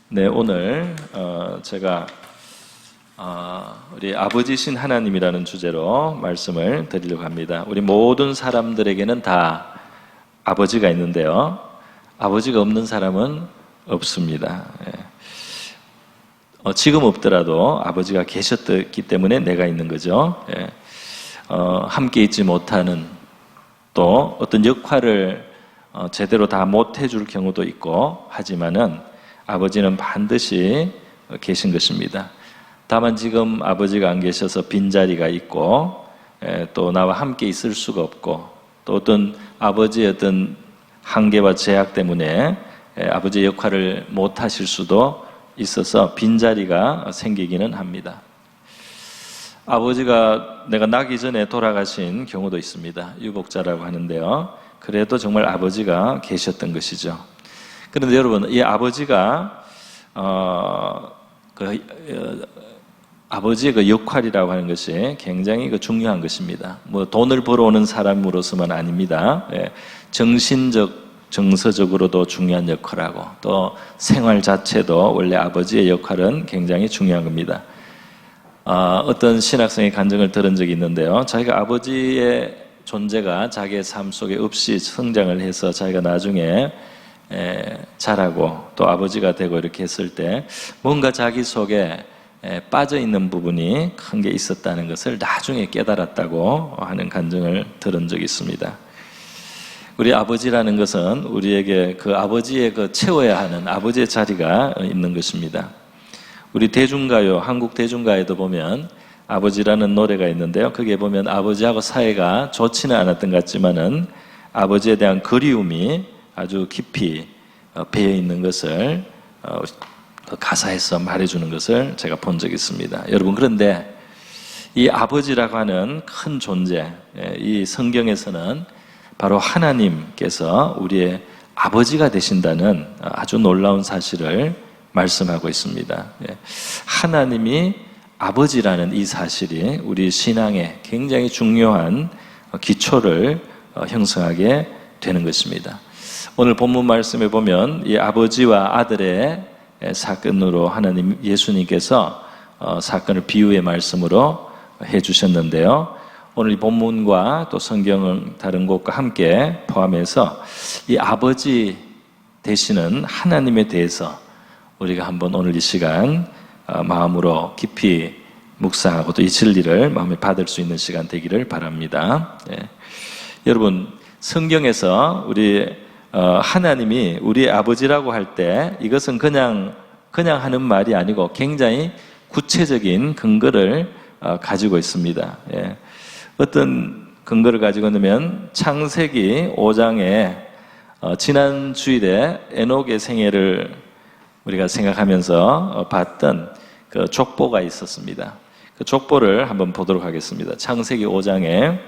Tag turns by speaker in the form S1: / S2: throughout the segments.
S1: 네, 오늘 제가 우리 아버지신 하나님이라는 주제로 말씀을 드리려고 합니다. 우리 모든 사람들에게는 다 아버지가 있는데요, 아버지가 없는 사람은 없습니다. 지금 없더라도 아버지가 계셨기 때문에 내가 있는 거죠. 함께 있지 못하는, 또 어떤 역할을 제대로 다 못 해줄 경우도 있고 하지만은 아버지는 반드시 계신 것입니다. 다만 지금 아버지가 안 계셔서 빈자리가 있고, 또 나와 함께 있을 수가 없고, 또 어떤 아버지의 어떤 한계와 제약 때문에 아버지의 역할을 못 하실 수도 있어서 빈자리가 생기기는 합니다. 아버지가 내가 나기 전에 돌아가신 경우도 있습니다. 유복자라고 하는데요, 그래도 정말 아버지가 계셨던 것이죠. 그런데 여러분, 이 아버지가 아버지의 그 역할이라고 하는 것이 굉장히 중요한 것입니다. 뭐 돈을 벌어오는 사람으로서만 아닙니다. 정신적, 정서적으로도 중요한 역할하고, 또 생활 자체도 원래 아버지의 역할은 굉장히 중요한 겁니다. 어떤 신학생의 간증을 들은 적이 있는데요, 자기가 아버지의 존재가 자기의 삶 속에 없이 성장을 해서 자기가 나중에 자라고 또 아버지가 되고 이렇게 했을 때 뭔가 자기 속에 빠져있는 부분이 큰 게 있었다는 것을 나중에 깨달았다고 하는 간증을 들은 적이 있습니다. 우리 아버지라는 것은 우리에게 그 아버지의 그 채워야 하는 아버지의 자리가 있는 것입니다. 우리 대중가요, 한국 대중가요도 보면 아버지라는 노래가 있는데요, 거기에 보면 아버지하고 사이가 좋지는 않았던 것 같지만은 아버지에 대한 그리움이 아주 깊이 배어 있는 것을 가사에서 말해주는 것을 제가 본 적이 있습니다. 여러분, 그런데 이 아버지라고 하는 큰 존재, 이 성경에서는 바로 하나님께서 우리의 아버지가 되신다는 아주 놀라운 사실을 말씀하고 있습니다. 하나님이 아버지라는 이 사실이 우리 신앙에 굉장히 중요한 기초를 형성하게 되는 것입니다. 오늘 본문 말씀에 보면 이 아버지와 아들의 사건으로 하나님 예수님께서 사건을 비유의 말씀으로 해주셨는데요, 오늘 이 본문과 또 성경은 다른 곳과 함께 포함해서 이 아버지 되시는 하나님에 대해서 우리가 한번 오늘 이 시간 마음으로 깊이 묵상하고 또 이 진리를 마음에 받을 수 있는 시간 되기를 바랍니다. 여러분, 성경에서 우리 하나님이 우리의 아버지라고 할 때 이것은 그냥 하는 말이 아니고 굉장히 구체적인 근거를 가지고 있습니다. 어떤 근거를 가지고 있냐면 창세기 5장에 지난 주일에 에녹의 생애를 우리가 생각하면서 봤던 그 족보가 있었습니다. 그 족보를 한번 보도록 하겠습니다. 창세기 5장에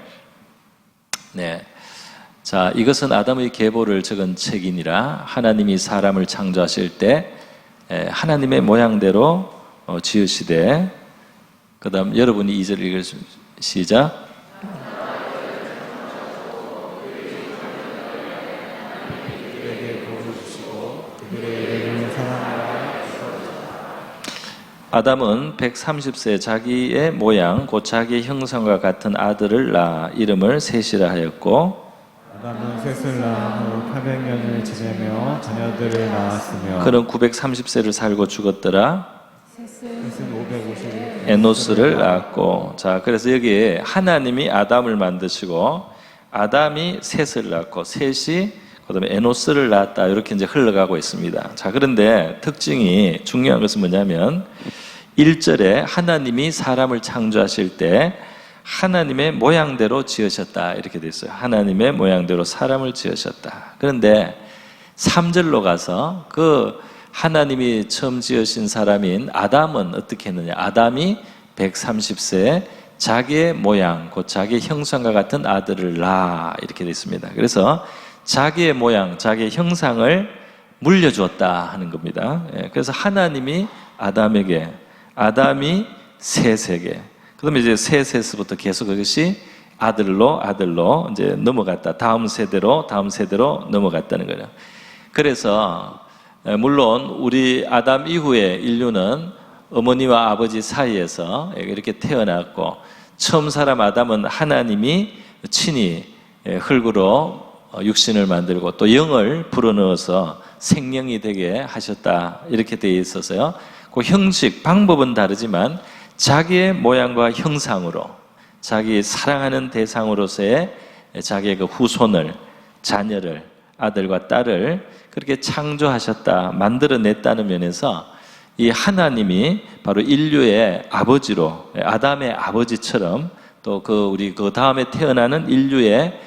S1: 자, 이것은 아담의 계보를 적은 책이니라. 하나님이 사람을 창조하실 때 하나님의 모양대로 지으시되, 그 다음 여러분이 2절 읽으시면 시작. 아담은 130세 자기의 모양 곧 자기의 형상과 같은 아들을 낳아 이름을 셋이라 하였고,
S2: 아담은 셋을 낳은 후 800년을 지내며 자녀들을 낳았으며
S1: 그는 930세를 살고 죽었더라.
S2: 셋은 550일
S1: 에노스를 낳았고, 자, 그래서 여기에 하나님이 아담을 만드시고 아담이 셋을 낳고 셋이 그다음에 에노스를 낳았다, 이렇게 이제 흘러가고 있습니다. 자, 그런데 특징이 중요한 것은 뭐냐면 1절에 하나님이 사람을 창조하실 때 하나님의 모양대로 지으셨다, 이렇게 돼 있어요. 하나님의 모양대로 사람을 지으셨다. 그런데 3절로 가서 그 하나님이 처음 지으신 사람인 아담은 어떻게 했느냐, 아담이 130세 자기의 모양 곧 자기의 형상과 같은 아들을 낳아, 이렇게 돼 있습니다. 그래서 자기의 모양, 자기의 형상을 물려주었다 하는 겁니다. 그래서 하나님이 아담에게, 아담이 셋에게, 그러면 이제 셋에서부터 계속 그것이 아들로 이제 넘어갔다. 다음 세대로 넘어갔다는 거예요. 그래서 물론 우리 아담 이후에 인류는 어머니와 아버지 사이에서 이렇게 태어났고, 처음 사람 아담은 하나님이 친히 흙으로 육신을 만들고 또 영을 불어넣어서 생명이 되게 하셨다, 이렇게 되어 있어서요. 그 형식, 방법은 다르지만 자기의 모양과 형상으로, 자기 사랑하는 대상으로서의 자기의 그 후손을, 자녀를, 아들과 딸을 그렇게 창조하셨다, 만들어냈다는 면에서 이 하나님이 바로 인류의 아버지로, 아담의 아버지처럼 또 우리 그 다음에 태어나는 인류의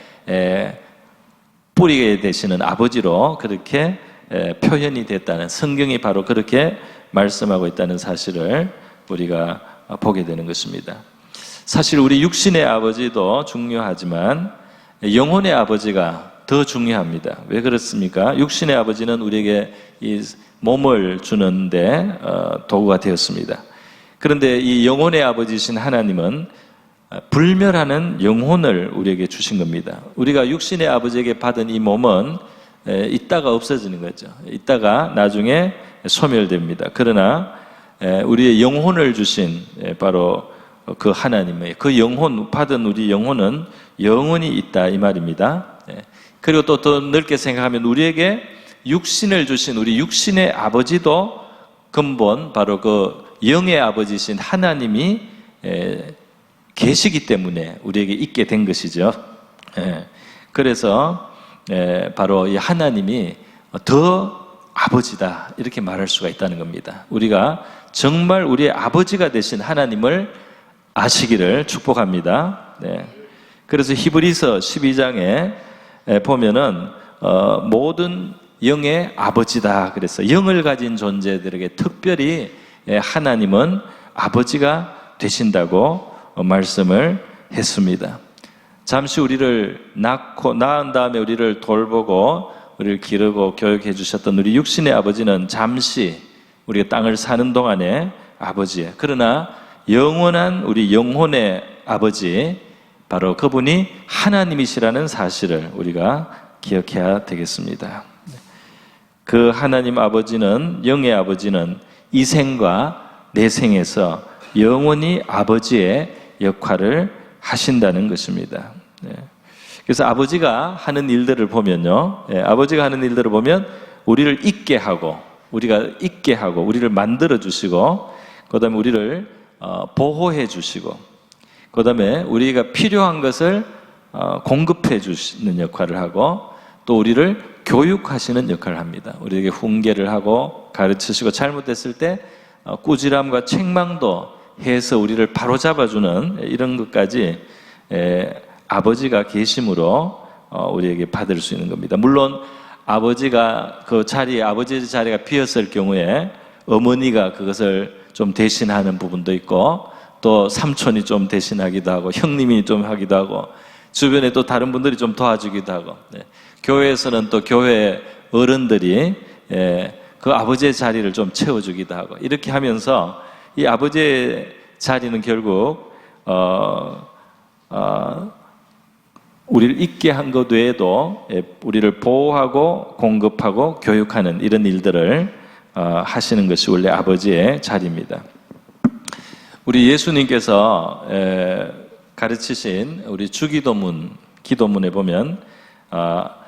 S1: 뿌리게 되시는 아버지로 그렇게 표현이 됐다는, 성경이 바로 그렇게 말씀하고 있다는 사실을 우리가 보게 되는 것입니다. 사실 우리 육신의 아버지도 중요하지만 영혼의 아버지가 더 중요합니다. 왜 그렇습니까? 육신의 아버지는 우리에게 이 몸을 주는데 도구가 되었습니다. 그런데 이 영혼의 아버지이신 하나님은 불멸하는 영혼을 우리에게 주신 겁니다. 우리가 육신의 아버지에게 받은 이 몸은 있다가 없어지는 거죠. 있다가 나중에 소멸됩니다. 그러나 우리의 영혼을 주신 바로 그 하나님의 그 영혼, 받은 우리 영혼은 영원히 있다, 이 말입니다. 그리고 또 더 넓게 생각하면 우리에게 육신을 주신 우리 육신의 아버지도 근본 바로 그 영의 아버지이신 하나님이 계시기 때문에 우리에게 있게 된 것이죠. 그래서 바로 이 하나님이 더 아버지다, 이렇게 말할 수가 있다는 겁니다. 우리가 정말 우리의 아버지가 되신 하나님을 아시기를 축복합니다. 그래서 히브리서 12장에 보면은 모든 영의 아버지다 그래서 영을 가진 존재들에게 특별히 하나님은 아버지가 되신다고 말씀을 했습니다. 잠시 우리를 낳은 다음에 우리를 돌보고 우리를 기르고 교육해 주셨던 우리 육신의 아버지는 잠시 우리가 땅을 사는 동안에 아버지예요. 그러나 영원한 우리 영혼의 아버지, 바로 그분이 하나님이시라는 사실을 우리가 기억해야 되겠습니다. 그 하나님 아버지는, 영의 아버지는 이 생과 내 생에서 영원히 아버지의 역할을 하신다는 것입니다. 그래서 아버지가 하는 일들을 보면요, 아버지가 하는 일들을 보면 우리를 있게 하고, 우리가 있게 하고, 우리를 만들어 주시고, 그 다음에 우리를 보호해 주시고, 그 다음에 우리가 필요한 것을 공급해 주시는 역할을 하고, 또 우리를 교육하시는 역할을 합니다. 우리에게 훈계를 하고 가르치시고, 잘못됐을 때 꾸지람과 책망도 해서 우리를 바로잡아주는 이런 것까지 아버지가 계심으로 우리에게 받을 수 있는 겁니다. 물론 아버지가 그 자리에, 아버지의 자리가 비었을 경우에 어머니가 그것을 좀 대신하는 부분도 있고, 또 삼촌이 좀 대신하기도 하고, 형님이 좀 하기도 하고, 주변에 또 다른 분들이 좀 도와주기도 하고, 교회에서는 또 교회 어른들이 그 아버지의 자리를 좀 채워주기도 하고, 이렇게 하면서 이 아버지의 자리는 결국 우리를 있게 한 것 외에도 우리를 보호하고 공급하고 교육하는 이런 일들을 하시는 것이 원래 아버지의 자리입니다. 우리 예수님께서 가르치신 우리 주기도문, 기도문에 보면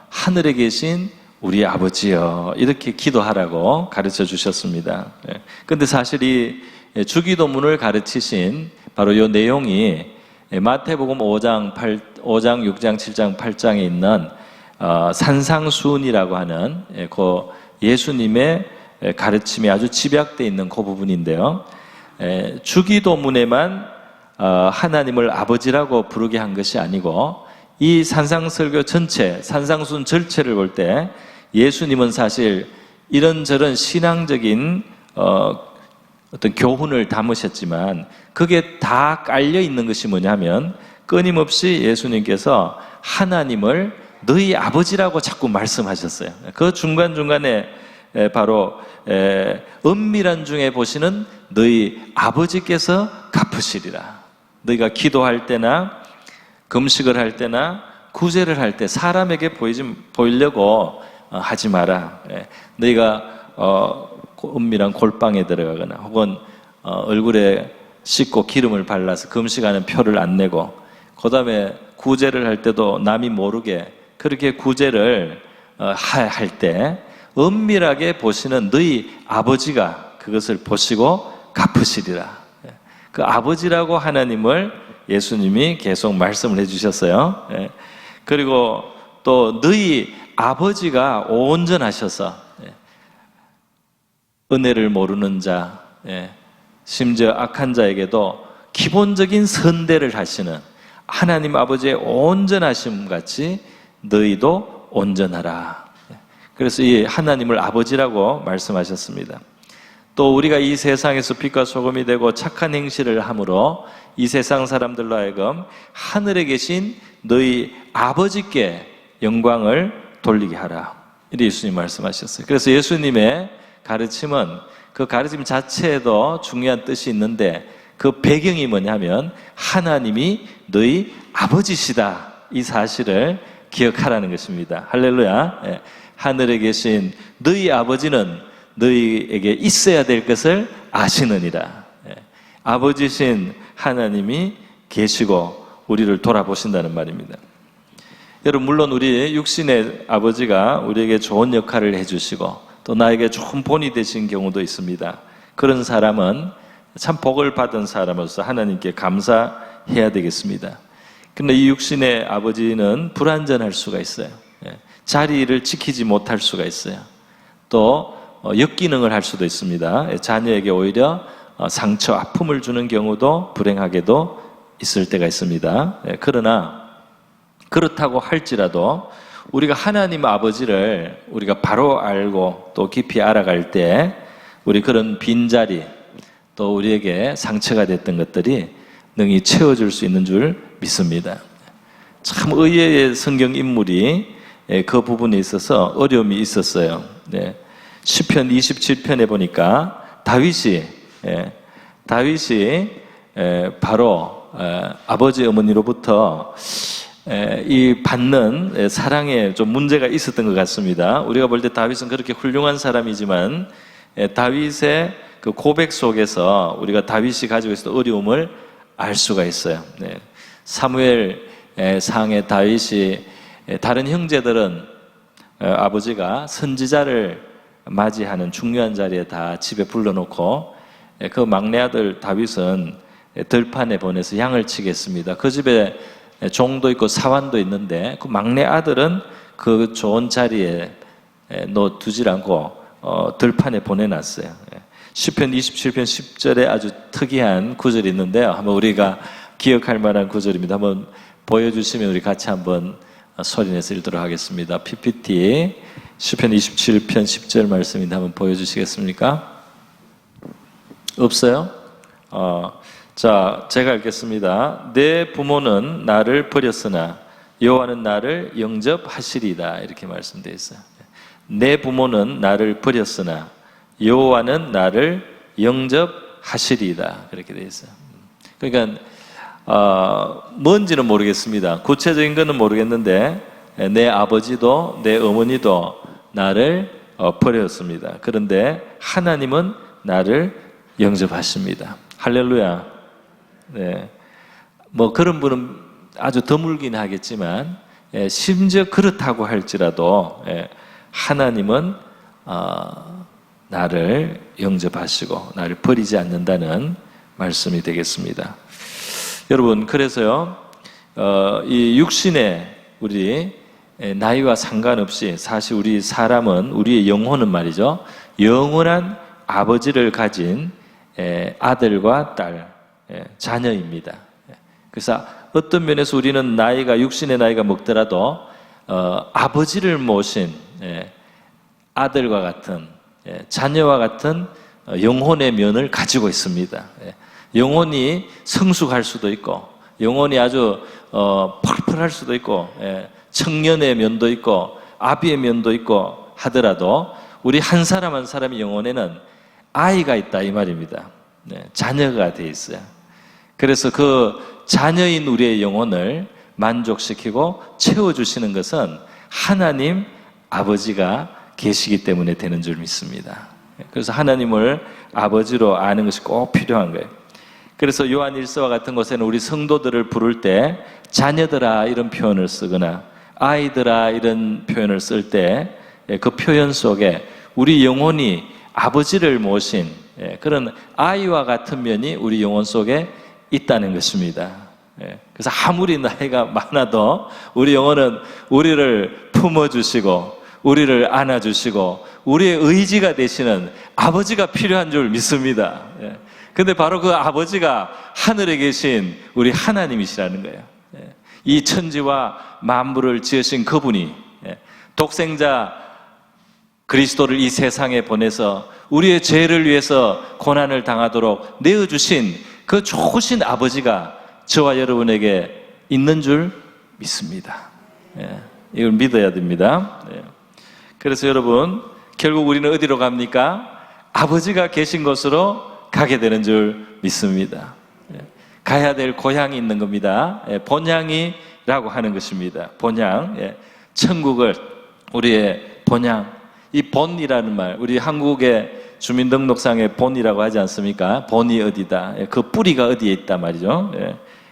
S1: 하늘에 계신 우리 아버지여, 이렇게 기도하라고 가르쳐 주셨습니다. 그런데 사실 이 주기도문을 가르치신 바로 이 내용이 마태복음 5장, 6장, 7장, 8장에 있는 산상수훈이라고 하는 그 예수님의 가르침이 아주 집약되어 있는 그 부분인데요. 주기도문에만 하나님을 아버지라고 부르게 한 것이 아니고, 이 산상설교 전체, 산상수훈 전체를 볼 때 예수님은 사실 이런저런 신앙적인 어떤 교훈을 담으셨지만, 그게 다 깔려 있는 것이 뭐냐면, 끊임없이 예수님께서 하나님을 너희 아버지라고 자꾸 말씀하셨어요. 그 중간중간에 바로 은밀한 중에 보시는 너희 아버지께서 갚으시리라. 너희가 기도할 때나 금식을 할 때나 구제를 할 때 사람에게 보이려고 하지 마라. 너희가 은밀한 골방에 들어가거나 혹은 얼굴에 씻고 기름을 발라서 금식하는 표를 안 내고 그 다음에 구제를 할 때도 남이 모르게 그렇게 구제를 할 때 은밀하게 보시는 너희 아버지가 그것을 보시고 갚으시리라. 그 아버지라고 하나님을 예수님이 계속 말씀을 해주셨어요. 그리고 또 너희 아버지가 온전하셔서 은혜를 모르는 자, 심지어 악한 자에게도 기본적인 선대를 하시는 하나님 아버지의 온전하심 같이 너희도 온전하라. 그래서 이 하나님을 아버지라고 말씀하셨습니다. 또 우리가 이 세상에서 빛과 소금이 되고 착한 행실을 함으로 이 세상 사람들로 하여금 하늘에 계신 너희 아버지께 영광을 돌리게 하라. 이렇게 예수님 말씀하셨어요. 그래서 예수님의 가르침은 그 가르침 자체에도 중요한 뜻이 있는데 그 배경이 뭐냐면 하나님이 너희 아버지시다. 이 사실을 기억하라는 것입니다. 할렐루야. 하늘에 계신 너희 아버지는 너희에게 있어야 될 것을 아시느니라. 아버지신 하나님이 계시고 우리를 돌아보신다는 말입니다. 여러분, 물론 우리 육신의 아버지가 우리에게 좋은 역할을 해주시고 또 나에게 좋은 본이 되신 경우도 있습니다. 그런 사람은 참 복을 받은 사람으로서 하나님께 감사해야 되겠습니다. 그런데 이 육신의 아버지는 불완전할 수가 있어요. 자리를 지키지 못할 수가 있어요. 또 역기능을 할 수도 있습니다. 자녀에게 오히려 상처, 아픔을 주는 경우도 불행하게도 있을 때가 있습니다. 그러나 그렇다고 할지라도 우리가 하나님 아버지를 우리가 바로 알고 또 깊이 알아갈 때 우리 그런 빈자리 또 우리에게 상처가 됐던 것들이 능히 채워줄 수 있는 줄 믿습니다. 참 의외의 성경 인물이 그 부분에 있어서 어려움이 있었어요. 시편 27편에 보니까 다윗이 바로 아버지 어머니로부터 이 받는 사랑에 좀 문제가 있었던 것 같습니다. 우리가 볼 때 다윗은 그렇게 훌륭한 사람이지만 다윗의 그 고백 속에서 우리가 다윗이 가지고 있었던 어려움을 알 수가 있어요. 사무엘 상의 다윗이 다른 형제들은 아버지가 선지자를 맞이하는 중요한 자리에 다 집에 불러놓고 그 막내 아들 다윗은 들판에 보내서 양을 치겠습니다. 그 집에 종도 있고 사환도 있는데 그 막내 아들은 그 좋은 자리에 놓두질 않고 들판에 보내놨어요. 시편 27편 10절에 아주 특이한 구절이 있는데요. 한번 우리가 기억할 만한 구절입니다. 한번 보여주시면 우리 같이 한번 소리내서 읽도록 하겠습니다. PPT 시편 27편 10절 말씀인데 한번 보여주시겠습니까? 없어요? 자, 제가 읽겠습니다. 내 부모는 나를 버렸으나 여호와는 나를 영접하시리다. 이렇게 말씀되어 있어요. 내 부모는 나를 버렸으나 여호와는 나를 영접하시리다. 그렇게 되어 있어요. 그러니까 뭔지는 모르겠습니다. 구체적인 것은 모르겠는데 내 아버지도 내 어머니도 나를 버렸습니다. 그런데 하나님은 나를 영접하십니다. 할렐루야. 뭐 그런 분은 아주 드물긴 하겠지만 심지어 그렇다고 할지라도 하나님은 나를 영접하시고 나를 버리지 않는다는 말씀이 되겠습니다. 여러분, 그래서요, 이 육신의 우리 나이와 상관없이 사실 우리 사람은 우리의 영혼은 말이죠, 영원한 아버지를 가진 아들과 딸, 자녀입니다. 그래서 어떤 면에서 우리는 나이가 육신의 나이가 먹더라도 아버지를 모신 아들과 같은 자녀와 같은 영혼의 면을 가지고 있습니다. 영혼이 성숙할 수도 있고 영혼이 아주 펄펄할 수도 있고 청년의 면도 있고 아비의 면도 있고 하더라도 우리 한 사람 한 사람의 영혼에는 아이가 있다 이 말입니다. 자녀가 돼 있어요. 그래서 그 자녀인 우리의 영혼을 만족시키고 채워주시는 것은 하나님 아버지가 계시기 때문에 되는 줄 믿습니다. 그래서 하나님을 아버지로 아는 것이 꼭 필요한 거예요. 그래서 요한 1서와 같은 곳에는 우리 성도들을 부를 때 자녀들아 이런 표현을 쓰거나 아이들아 이런 표현을 쓸 때 그 표현 속에 우리 영혼이 아버지를 모신 그런 아이와 같은 면이 우리 영혼 속에 있다는 것입니다. 그래서 아무리 나이가 많아도 우리 영혼은 우리를 품어주시고 우리를 안아주시고 우리의 의지가 되시는 아버지가 필요한 줄 믿습니다. 근데 바로 그 아버지가 하늘에 계신 우리 하나님이시라는 거예요. 이 천지와 만물을 지으신 그분이 독생자 그리스도를 이 세상에 보내서 우리의 죄를 위해서 고난을 당하도록 내어주신 그 좋으신 아버지가 저와 여러분에게 있는 줄 믿습니다. 이걸 믿어야 됩니다. 그래서 여러분, 결국 우리는 어디로 갑니까? 아버지가 계신 곳으로 가게 되는 줄 믿습니다. 가야 될 고향이 있는 겁니다. 본향이라고 하는 것입니다. 본향, 천국을 우리의 본향. 이 본이라는 말, 우리 한국의 주민등록상에 본이라고 하지 않습니까? 본이 어디다, 그 뿌리가 어디에 있다 말이죠.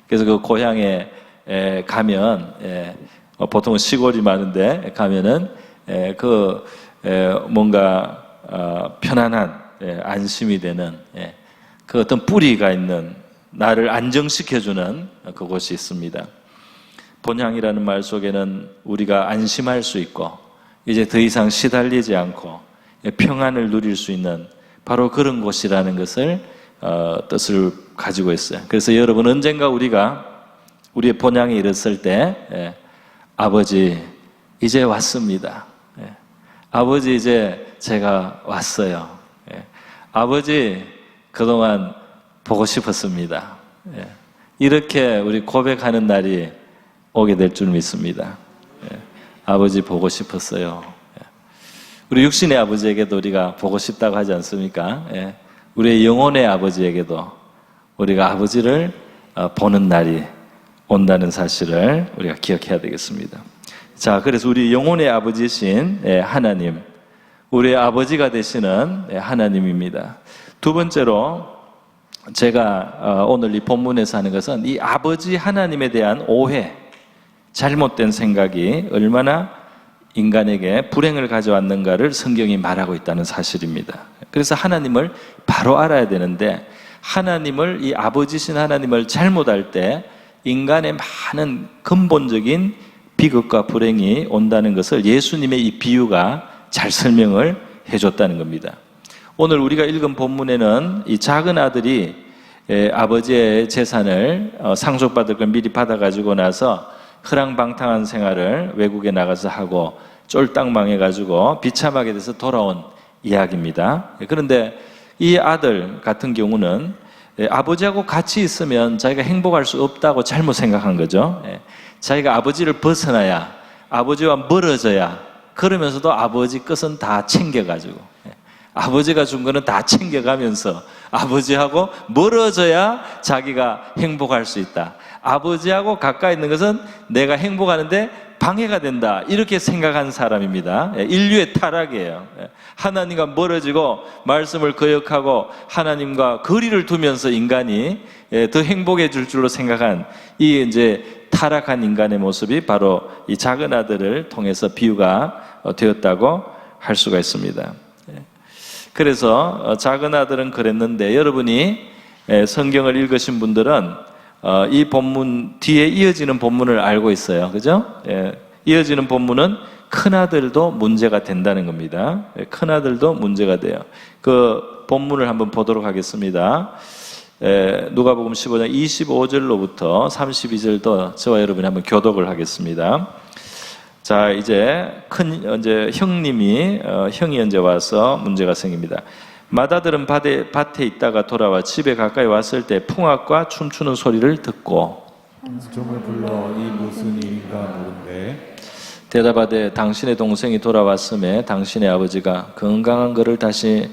S1: 그래서 그 고향에 가면 보통은 시골이 많은데 가면은 뭔가 편안한 안심이 되는 그 어떤 뿌리가 있는 나를 안정시켜주는 그곳이 있습니다. 본향이라는 말 속에는 우리가 안심할 수 있고 이제 더 이상 시달리지 않고 평안을 누릴 수 있는 바로 그런 곳이라는 것을 뜻을 가지고 있어요. 그래서 여러분, 언젠가 우리가 우리의 본향에 이르렀을 때 아버지 이제 왔습니다. 아버지 이제 제가 왔어요. 아버지 그동안 보고 싶었습니다. 이렇게 우리 고백하는 날이 오게 될 줄 믿습니다. 아버지 보고 싶었어요. 우리 육신의 아버지에게도 우리가 보고 싶다고 하지 않습니까? 우리의 영혼의 아버지에게도 우리가 아버지를 보는 날이 온다는 사실을 우리가 기억해야 되겠습니다. 자, 그래서 우리 영혼의 아버지신 하나님, 우리의 아버지가 되시는 하나님입니다. 두 번째로 제가 오늘 이 본문에서 하는 것은 이 아버지 하나님에 대한 오해, 잘못된 생각이 얼마나 인간에게 불행을 가져왔는가를 성경이 말하고 있다는 사실입니다. 그래서 하나님을 바로 알아야 되는데, 하나님을, 이 아버지신 하나님을 잘못 알 때 인간의 많은 근본적인 비극과 불행이 온다는 것을 예수님의 이 비유가 잘 설명을 해줬다는 겁니다. 오늘 우리가 읽은 본문에는 이 작은 아들이 아버지의 재산을 상속받을 걸 미리 받아가지고 나서 허랑방탕한 생활을 외국에 나가서 하고 쫄딱 망해가지고 비참하게 돼서 돌아온 이야기입니다. 그런데 이 아들 같은 경우는 아버지하고 같이 있으면 자기가 행복할 수 없다고 잘못 생각한 거죠. 자기가 아버지를 벗어나야, 아버지와 멀어져야, 그러면서도 아버지 것은 다 챙겨가지고 아버지가 준 거는 다 챙겨가면서 아버지하고 멀어져야 자기가 행복할 수 있다. 아버지하고 가까이 있는 것은 내가 행복하는데 방해가 된다, 이렇게 생각한 사람입니다. 인류의 타락이에요. 하나님과 멀어지고 말씀을 거역하고 하나님과 거리를 두면서 인간이 더 행복해질 줄로 생각한 이 이제 타락한 인간의 모습이 바로 이 작은 아들을 통해서 비유가 되었다고 할 수가 있습니다. 그래서 작은 아들은 그랬는데, 여러분이 성경을 읽으신 분들은 이 본문 뒤에 이어지는 본문을 알고 있어요. 그죠? 이어지는 본문은 큰아들도 문제가 된다는 겁니다. 큰아들도 문제가 돼요. 그 본문을 한번 보도록 하겠습니다. 누가복음 15장 25절로부터 32절도 저와 여러분이 한번 교독을 하겠습니다. 자, 이제 형이 이제 와서 문제가 생깁니다. 맏아들은 밭에 있다가 돌아와 집에 가까이 왔을 때 풍악과 춤추는 소리를 듣고
S2: 종을 불러 이 무슨 일인가 물은데
S1: 대답하되 당신의 동생이 돌아왔음에 당신의 아버지가 건강한 그를 다시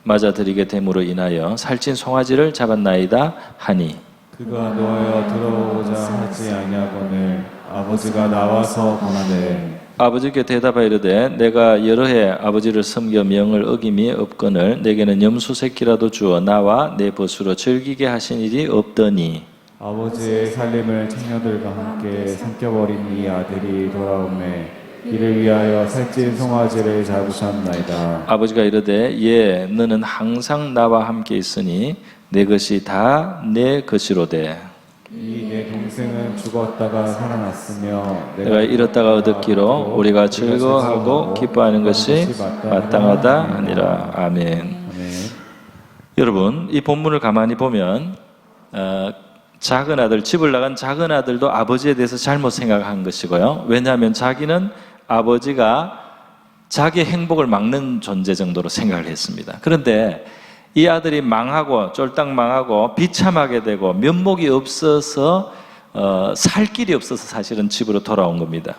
S1: 맞아들이게 됨으로 인하여 살찐 송아지를 잡았나이다 하니,
S2: 그가 놓아여 들어오자 하지 아니하거늘 아버지가 나와서 보나되
S1: 아버지께 대답하여 이르되 내가 여러 해 아버지를 섬겨 명을 어김이 없거늘 내게는 염소 새끼라도 주어 나와 내 벗으로 즐기게 하신 일이 없더니
S2: 아버지의 살림을 청년들과 함께 삼켜버린 이 아들이 돌아오매 이를 위하여 살찐 송아지를 잡으셨나이다.
S1: 아버지가 이르되 예 너는 항상 나와 함께 있으니 내 것이 다 내 것이로되
S2: 이 내 동생은 죽었다가 살아났으며
S1: 내가 잃었다가 얻었기로 우리가 즐거워하고 기뻐하는 것이 마땅하다 하니라. 아멘.
S2: 아멘.
S1: 여러분 이 본문을 가만히 보면 작은 아들, 집을 나간 작은 아들도 아버지에 대해서 잘못 생각한 것이고요. 왜냐하면 자기는 아버지가 자기의 행복을 막는 존재 정도로 생각을 했습니다. 그런데 이 아들이 망하고 쫄딱 망하고 비참하게 되고 면목이 없어서 살 길이 없어서 사실은 집으로 돌아온 겁니다.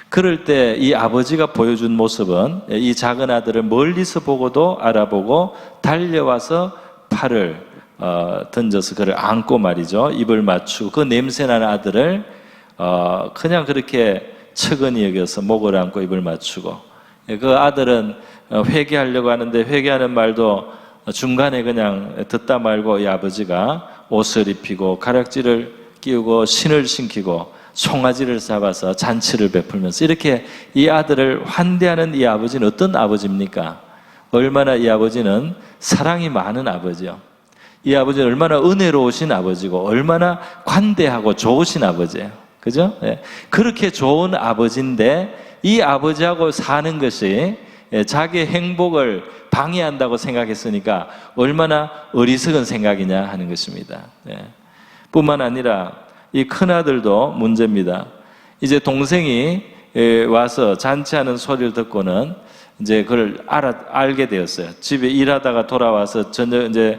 S1: 그럴 때 이 아버지가 보여준 모습은 이 작은 아들을 멀리서 보고도 알아보고 달려와서 팔을 던져서 그를 안고 말이죠. 입을 맞추고 그 냄새나는 아들을 그냥 그렇게 측은히 여겨서 목을 안고 입을 맞추고 그 아들은 회개하려고 하는데 회개하는 말도 중간에 그냥 듣다 말고 이 아버지가 옷을 입히고 가락지를 끼우고 신을 신기고 송아지를 잡아서 잔치를 베풀면서 이렇게 이 아들을 환대하는 이 아버지는 어떤 아버지입니까? 얼마나 이 아버지는 사랑이 많은 아버지요. 이 아버지는 얼마나 은혜로우신 아버지고 얼마나 관대하고 좋으신 아버지예요. 그죠? 네. 그렇게 좋은 아버지인데 이 아버지하고 사는 것이 자기의 행복을 방해한다고 생각했으니까 얼마나 어리석은 생각이냐 하는 것입니다. 네. 뿐만 아니라 이 큰아들도 문제입니다. 이제 동생이 와서 잔치하는 소리를 듣고는 이제 그걸 알게 되었어요. 집에 일하다가 돌아와서 저녁 이제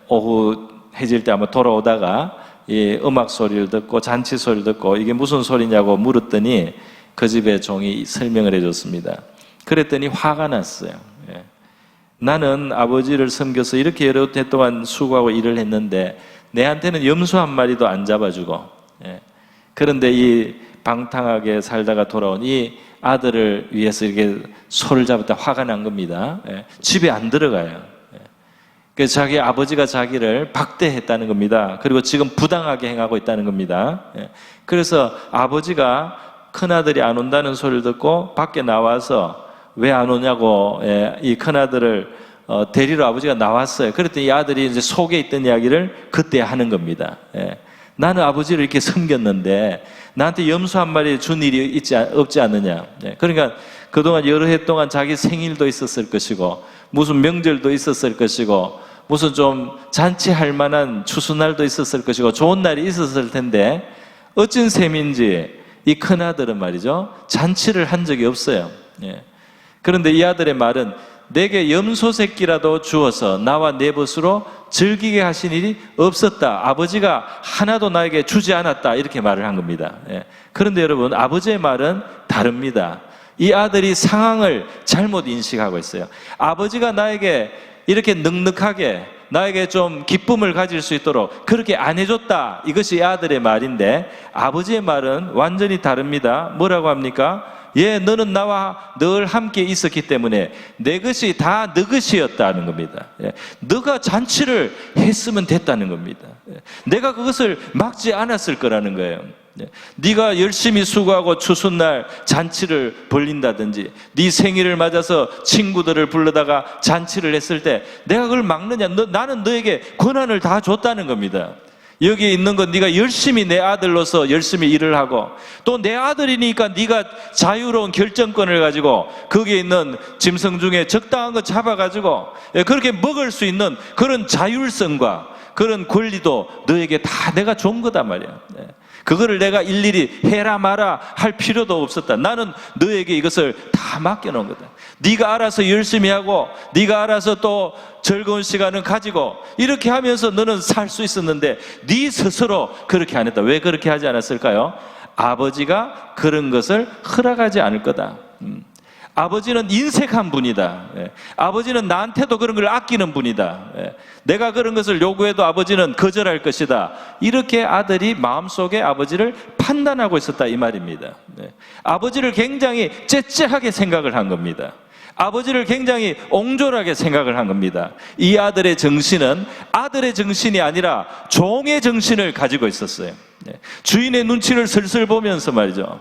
S1: 오후 해질 때 아마 돌아오다가 이 음악 소리를 듣고 잔치 소리를 듣고 이게 무슨 소리냐고 물었더니 그 집의 종이 설명을 해줬습니다. 그랬더니 화가 났어요. 나는 아버지를 섬겨서 이렇게 여러 해 동안 수고하고 일을 했는데 내한테는 염소 한 마리도 안 잡아주고 그런데 이 방탕하게 살다가 돌아온 이 아들을 위해서 이렇게 소를 잡았다 화가 난 겁니다. 집에 안 들어가요. 그래서 자기 아버지가 자기를 박대했다는 겁니다. 그리고 지금 부당하게 행하고 있다는 겁니다. 그래서 아버지가 큰아들이 안 온다는 소리를 듣고 밖에 나와서 왜 안 오냐고 이 큰아들을 데리러 아버지가 나왔어요. 그랬더니 이 아들이 이제 속에 있던 이야기를 그때 하는 겁니다. 나는 아버지를 이렇게 섬겼는데 나한테 염소 한 마리 준 일이 없지 않느냐. 그러니까 그동안 여러 해 동안 자기 생일도 있었을 것이고 무슨 명절도 있었을 것이고 무슨 좀 잔치할 만한 추수날도 있었을 것이고 좋은 날이 있었을 텐데 어쩐 셈인지 이 큰아들은 말이죠 잔치를 한 적이 없어요. 그런데 이 아들의 말은 내게 염소 새끼라도 주어서 나와 내 벗으로 즐기게 하신 일이 없었다. 아버지가 하나도 나에게 주지 않았다. 이렇게 말을 한 겁니다. 그런데 여러분 아버지의 말은 다릅니다. 이 아들이 상황을 잘못 인식하고 있어요. 아버지가 나에게 이렇게 넉넉하게 나에게 좀 기쁨을 가질 수 있도록 그렇게 안 해줬다. 이것이 이 아들의 말인데 아버지의 말은 완전히 다릅니다. 뭐라고 합니까? 너는 나와 늘 함께 있었기 때문에 내 것이 다 너 것이었다는 겁니다. 너가 잔치를 했으면 됐다는 겁니다. 내가 그것을 막지 않았을 거라는 거예요. 네가 열심히 수고하고 추수날 잔치를 벌린다든지 네 생일을 맞아서 친구들을 불러다가 잔치를 했을 때 내가 그걸 막느냐? 나는 너에게 권한을 다 줬다는 겁니다. 여기 있는 건 네가 열심히 내 아들로서 열심히 일을 하고 또 내 아들이니까 네가 자유로운 결정권을 가지고 거기에 있는 짐승 중에 적당한 거 잡아가지고 그렇게 먹을 수 있는 그런 자율성과 그런 권리도 너에게 다 내가 준 거단 말이야. 그거를 내가 일일이 해라 마라 할 필요도 없었다. 나는 너에게 이것을 다 맡겨놓은 거다. 네가 알아서 열심히 하고 네가 알아서 또 즐거운 시간을 가지고 이렇게 하면서 너는 살 수 있었는데 네 스스로 그렇게 안 했다. 왜 그렇게 하지 않았을까요? 아버지가 그런 것을 허락하지 않을 거다. 아버지는 인색한 분이다. 아버지는 나한테도 그런 걸 아끼는 분이다. 내가 그런 것을 요구해도 아버지는 거절할 것이다. 이렇게 아들이 마음속에 아버지를 판단하고 있었다 이 말입니다. 아버지를 굉장히 째째하게 생각을 한 겁니다. 아버지를 굉장히 옹졸하게 생각을 한 겁니다. 이 아들의 정신은 아들의 정신이 아니라 종의 정신을 가지고 있었어요. 주인의 눈치를 슬슬 보면서 말이죠.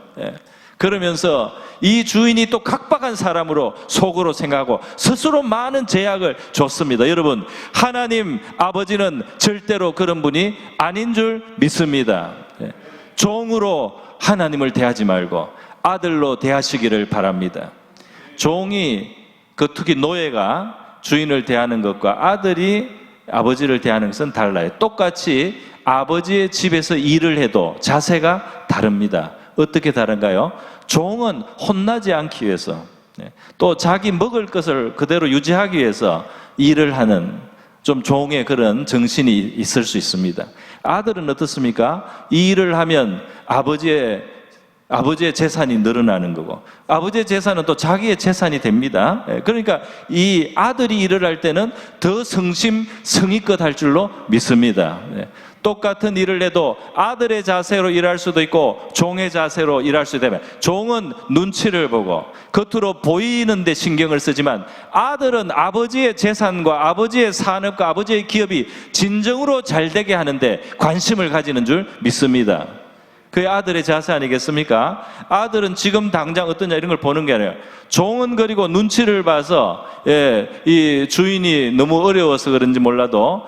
S1: 그러면서 이 주인이 또 각박한 사람으로 속으로 생각하고 스스로 많은 제약을 줬습니다. 여러분, 하나님 아버지는 절대로 그런 분이 아닌 줄 믿습니다. 종으로 하나님을 대하지 말고 아들로 대하시기를 바랍니다. 종이, 특히 노예가 주인을 대하는 것과 아들이 아버지를 대하는 것은 달라요. 똑같이 아버지의 집에서 일을 해도 자세가 다릅니다. 어떻게 다른가요? 종은 혼나지 않기 위해서, 또 자기 먹을 것을 그대로 유지하기 위해서 일을 하는 좀 종의 그런 정신이 있을 수 있습니다. 아들은 어떻습니까? 이 일을 하면 아버지의 재산이 늘어나는 거고, 아버지의 재산은 또 자기의 재산이 됩니다. 그러니까 이 아들이 일을 할 때는 더 성심성의껏 할 줄로 믿습니다. 똑같은 일을 해도 아들의 자세로 일할 수도 있고 종의 자세로 일할 수도 있다면, 종은 눈치를 보고 겉으로 보이는 데 신경을 쓰지만 아들은 아버지의 재산과 아버지의 산업과 아버지의 기업이 진정으로 잘 되게 하는데 관심을 가지는 줄 믿습니다. 그게 아들의 자세 아니겠습니까? 아들은 지금 당장 어떠냐 이런 걸 보는 게 아니라, 종은 그리고 눈치를 봐서 이 주인이 너무 어려워서 그런지 몰라도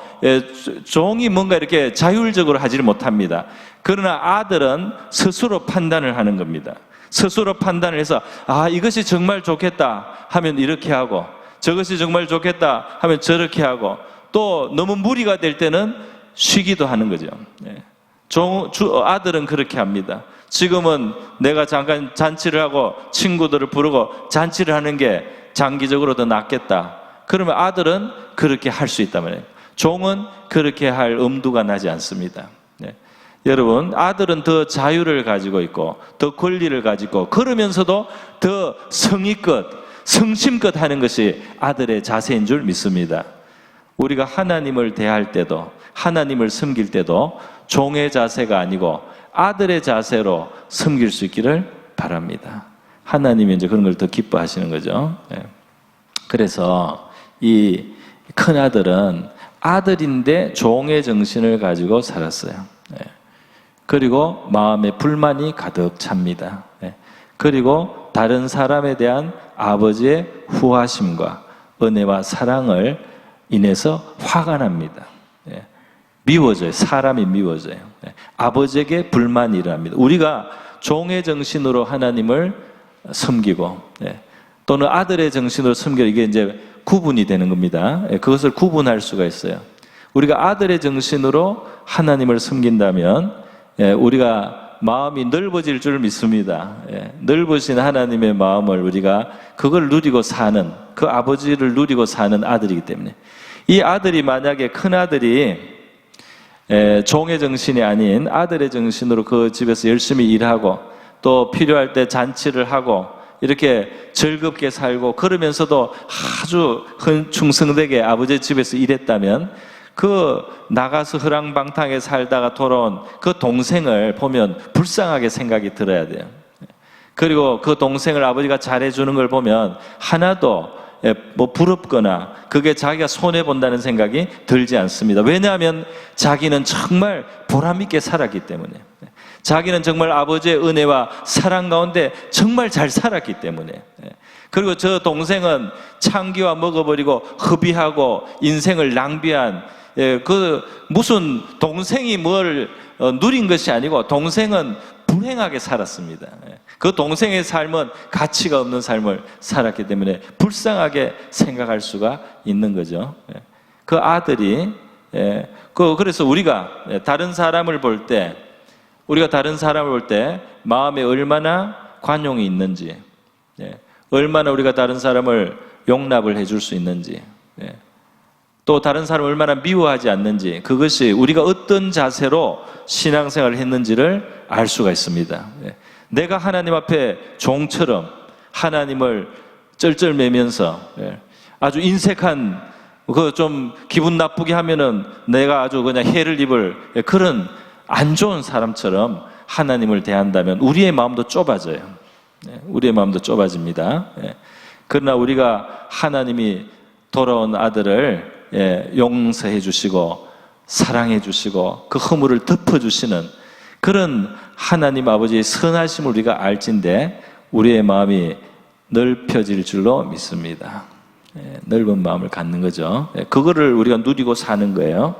S1: 종이 뭔가 이렇게 자율적으로 하지를 못합니다. 그러나 아들은 스스로 판단을 하는 겁니다. 스스로 판단을 해서 이것이 정말 좋겠다 하면 이렇게 하고, 저것이 정말 좋겠다 하면 저렇게 하고, 또 너무 무리가 될 때는 쉬기도 하는 거죠. 아들은 그렇게 합니다. 지금은 내가 잠깐 잔치를 하고 친구들을 부르고 잔치를 하는 게 장기적으로 더 낫겠다. 그러면 아들은 그렇게 할 수 있단 말이에요. 종은 그렇게 할 엄두가 나지 않습니다. 여러분, 아들은 더 자유를 가지고 있고 더 권리를 가지고, 그러면서도 더 성심껏 하는 것이 아들의 자세인 줄 믿습니다. 우리가 하나님을 대할 때도, 하나님을 섬길 때도 종의 자세가 아니고 아들의 자세로 섬길 수 있기를 바랍니다. 하나님이 이제 그런 걸 더 기뻐하시는 거죠. 그래서 이 큰 아들은 아들인데 종의 정신을 가지고 살았어요. 그리고 마음에 불만이 가득 찹니다. 그리고 다른 사람에 대한 아버지의 후하심과 은혜와 사랑을 인해서 화가 납니다. 미워져요. 사람이 미워져요. 아버지에게 불만이 일어납니다. 우리가 종의 정신으로 하나님을 섬기고 또는 아들의 정신으로 섬기고, 이게 이제 구분이 되는 겁니다. 그것을 구분할 수가 있어요. 우리가 아들의 정신으로 하나님을 섬긴다면 우리가 마음이 넓어질 줄 믿습니다. 넓으신 하나님의 마음을 우리가 그걸 누리고 사는, 그 아버지를 누리고 사는 아들이기 때문에, 이 아들이 만약에 큰 아들이 종의 정신이 아닌 아들의 정신으로 그 집에서 열심히 일하고 또 필요할 때 잔치를 하고 이렇게 즐겁게 살고 그러면서도 아주 충성되게 아버지의 집에서 일했다면, 그 나가서 허랑방탕하게 살다가 돌아온 그 동생을 보면 불쌍하게 생각이 들어야 돼요. 그리고 그 동생을 아버지가 잘해주는 걸 보면 하나도 부럽거나 그게 자기가 손해본다는 생각이 들지 않습니다. 왜냐하면 자기는 정말 보람있게 살았기 때문에, 자기는 정말 아버지의 은혜와 사랑 가운데 정말 잘 살았기 때문에. 그리고 저 동생은 창기와 먹어버리고 허비하고 인생을 낭비한, 무슨 동생이 뭘 누린 것이 아니고 동생은 불행하게 살았습니다. 그 동생의 삶은 가치가 없는 삶을 살았기 때문에 불쌍하게 생각할 수가 있는 거죠. 그 아들이, 그래서 우리가 다른 사람을 볼 때, 마음에 얼마나 관용이 있는지, 얼마나 우리가 다른 사람을 용납을 해줄 수 있는지, 또 다른 사람을 얼마나 미워하지 않는지, 그것이 우리가 어떤 자세로 신앙생활을 했는지를 알 수가 있습니다. 내가 하나님 앞에 종처럼 하나님을 쩔쩔매면서 아주 인색한 그 좀 기분 나쁘게 하면은 내가 아주 그냥 해를 입을 그런 안 좋은 사람처럼 하나님을 대한다면 우리의 마음도 좁아져요. 우리의 마음도 좁아집니다. 그러나 우리가 하나님이 돌아온 아들을 용서해 주시고 사랑해 주시고 그 허물을 덮어주시는 그런 하나님 아버지의 선하심을 우리가 알진대 우리의 마음이 넓혀질 줄로 믿습니다. 넓은 마음을 갖는 거죠. 그거를 우리가 누리고 사는 거예요.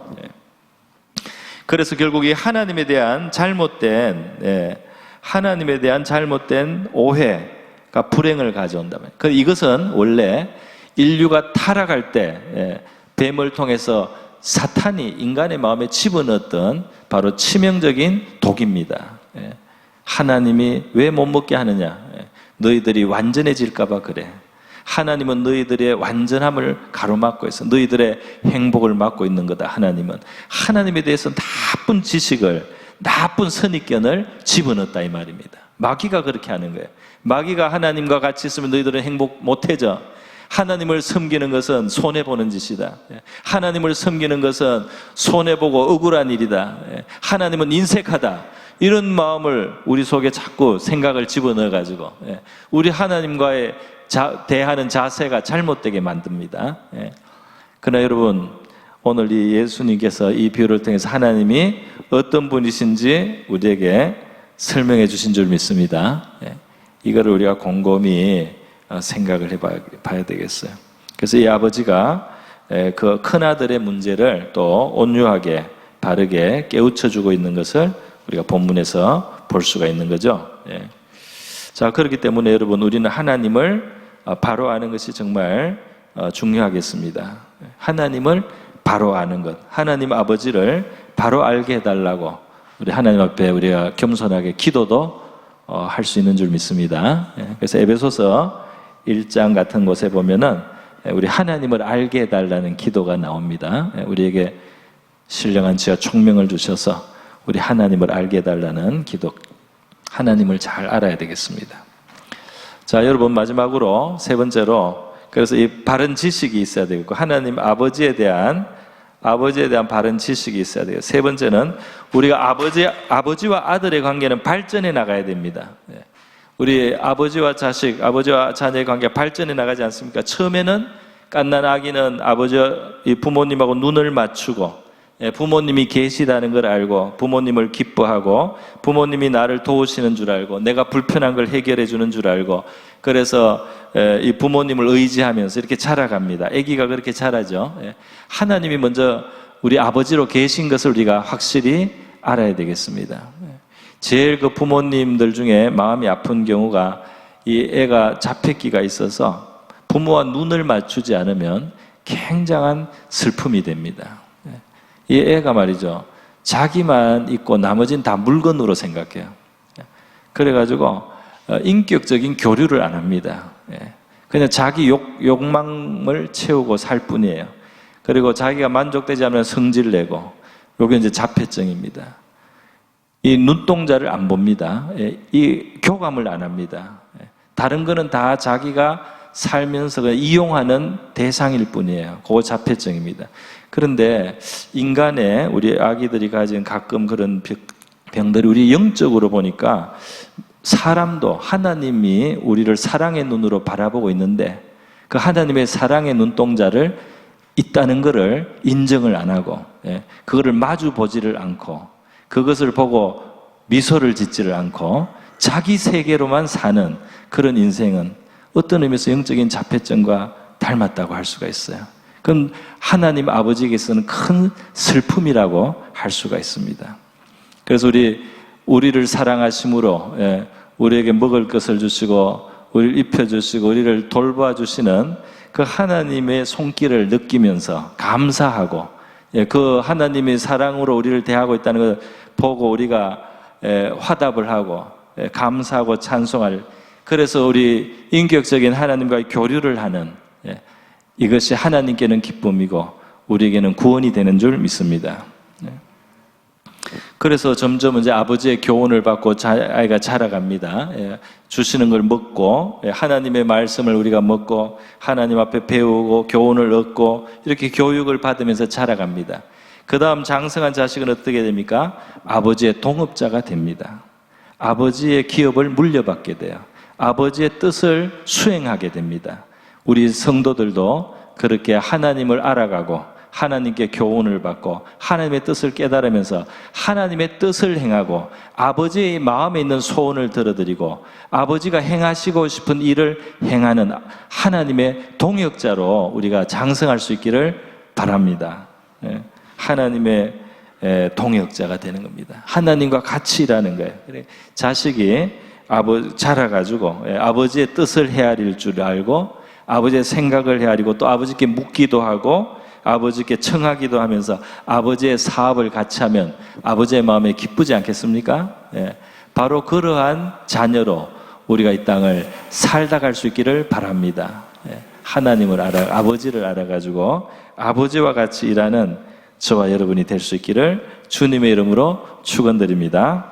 S1: 그래서 결국 이 하나님에 대한 잘못된 오해가 불행을 가져온다면, 이것은 원래 인류가 타락할 때 뱀을 통해서 사탄이 인간의 마음에 집어넣었던 바로 치명적인 독입니다. 하나님이 왜 못 먹게 하느냐? 너희들이 완전해질까 봐 그래. 하나님은 너희들의 완전함을 가로막고 있어. 너희들의 행복을 막고 있는 거다. 하나님에 대해서 나쁜 지식을, 나쁜 선입견을 집어넣었다 이 말입니다. 마귀가 그렇게 하는 거예요. 마귀가 하나님과 같이 있으면 너희들은 행복 못해져. 하나님을 섬기는 것은 손해보는 짓이다. 하나님을 섬기는 것은 손해보고 억울한 일이다. 하나님은 인색하다. 이런 마음을 우리 속에 자꾸 생각을 집어넣어가지고 우리 하나님과의 대하는 자세가 잘못되게 만듭니다. 그러나 여러분, 오늘 이 예수님께서 이 비유를 통해서 하나님이 어떤 분이신지 우리에게 설명해 주신 줄 믿습니다. 이거를 우리가 곰곰이 생각을 해봐야 되겠어요. 그래서 이 아버지가 그 큰아들의 문제를 또 온유하게 바르게 깨우쳐주고 있는 것을 우리가 본문에서 볼 수가 있는 거죠. 자, 그렇기 때문에 여러분, 우리는 하나님을 바로 아는 것이 정말 중요하겠습니다. 하나님을 바로 아는 것, 하나님 아버지를 바로 알게 해달라고 우리 하나님 앞에 우리가 겸손하게 기도도 할 수 있는 줄 믿습니다. 그래서 에베소서 1장 같은 곳에 보면은 우리 하나님을 알게 해달라는 기도가 나옵니다. 우리에게 신령한 지혜와 총명을 주셔서 우리 하나님을 알게 해달라는 기도, 하나님을 잘 알아야 되겠습니다. 자, 여러분, 마지막으로 세 번째로, 그래서 이 바른 지식이 있어야 되겠고, 하나님 아버지에 대한 바른 지식이 있어야 돼요. 세 번째는 우리가 아버지와 아들의 관계는 발전해 나가야 됩니다. 우리 아버지와 자식, 아버지와 자녀의 관계가 발전해 나가지 않습니까? 처음에는 갓난 아기는 부모님하고 눈을 맞추고 부모님이 계시다는 걸 알고 부모님을 기뻐하고 부모님이 나를 도우시는 줄 알고 내가 불편한 걸 해결해 주는 줄 알고 그래서 이 부모님을 의지하면서 이렇게 자라갑니다. 아기가 그렇게 자라죠. 하나님이 먼저 우리 아버지로 계신 것을 우리가 확실히 알아야 되겠습니다. 제일 그 부모님들 중에 마음이 아픈 경우가 이 애가 자폐기가 있어서 부모와 눈을 맞추지 않으면 굉장한 슬픔이 됩니다. 이 애가 말이죠, 자기만 있고 나머지는 다 물건으로 생각해요. 그래가지고 인격적인 교류를 안 합니다. 그냥 자기 욕망을 채우고 살 뿐이에요. 그리고 자기가 만족되지 않으면 성질 내고, 이게 이제 자폐증입니다. 이 눈동자를 안 봅니다. 이 교감을 안 합니다. 다른 거는 다 자기가 살면서 그냥 이용하는 대상일 뿐이에요. 그거 자폐증입니다. 그런데 인간의 우리 아기들이 가진 가끔 그런 병들이 우리 영적으로 보니까 사람도 하나님이 우리를 사랑의 눈으로 바라보고 있는데 그 하나님의 사랑의 눈동자를 있다는 것을 인정을 안 하고 그거를 마주 보지를 않고 그것을 보고 미소를 짓지를 않고 자기 세계로만 사는 그런 인생은 어떤 의미에서 영적인 자폐증과 닮았다고 할 수가 있어요. 그건 하나님 아버지에게서는 큰 슬픔이라고 할 수가 있습니다. 그래서 우리를 사랑하심으로 우리에게 먹을 것을 주시고 우리를 입혀주시고 우리를 돌봐주시는 그 하나님의 손길을 느끼면서 감사하고 그 하나님의 사랑으로 우리를 대하고 있다는 걸 보고 우리가 화답을 하고 감사하고 찬송할, 그래서 우리 인격적인 하나님과의 교류를 하는 이것이 하나님께는 기쁨이고 우리에게는 구원이 되는 줄 믿습니다. 그래서 점점 이제 아버지의 교훈을 받고 아이가 자라갑니다. 예, 주시는 걸 먹고, 예, 하나님의 말씀을 우리가 먹고, 하나님 앞에 배우고, 교훈을 얻고, 이렇게 교육을 받으면서 자라갑니다. 그 다음 장성한 자식은 어떻게 됩니까? 아버지의 동업자가 됩니다. 아버지의 기업을 물려받게 돼요. 아버지의 뜻을 수행하게 됩니다. 우리 성도들도 그렇게 하나님을 알아가고 하나님께 교훈을 받고 하나님의 뜻을 깨달으면서 하나님의 뜻을 행하고 아버지의 마음에 있는 소원을 들어드리고 아버지가 행하시고 싶은 일을 행하는 하나님의 동역자로 우리가 장성할 수 있기를 바랍니다. 하나님의 동역자가 되는 겁니다. 하나님과 같이 일하는 거예요. 자식이 자라가지고 아버지의 뜻을 헤아릴 줄 알고 아버지의 생각을 헤아리고 또 아버지께 묻기도 하고 아버지께 청하기도 하면서 아버지의 사업을 같이 하면 아버지의 마음에 기쁘지 않겠습니까? 바로 그러한 자녀로 우리가 이 땅을 살다 갈 수 있기를 바랍니다. 하나님을 아버지를 알아가지고 아버지와 같이 일하는 저와 여러분이 될 수 있기를 주님의 이름으로 축원드립니다.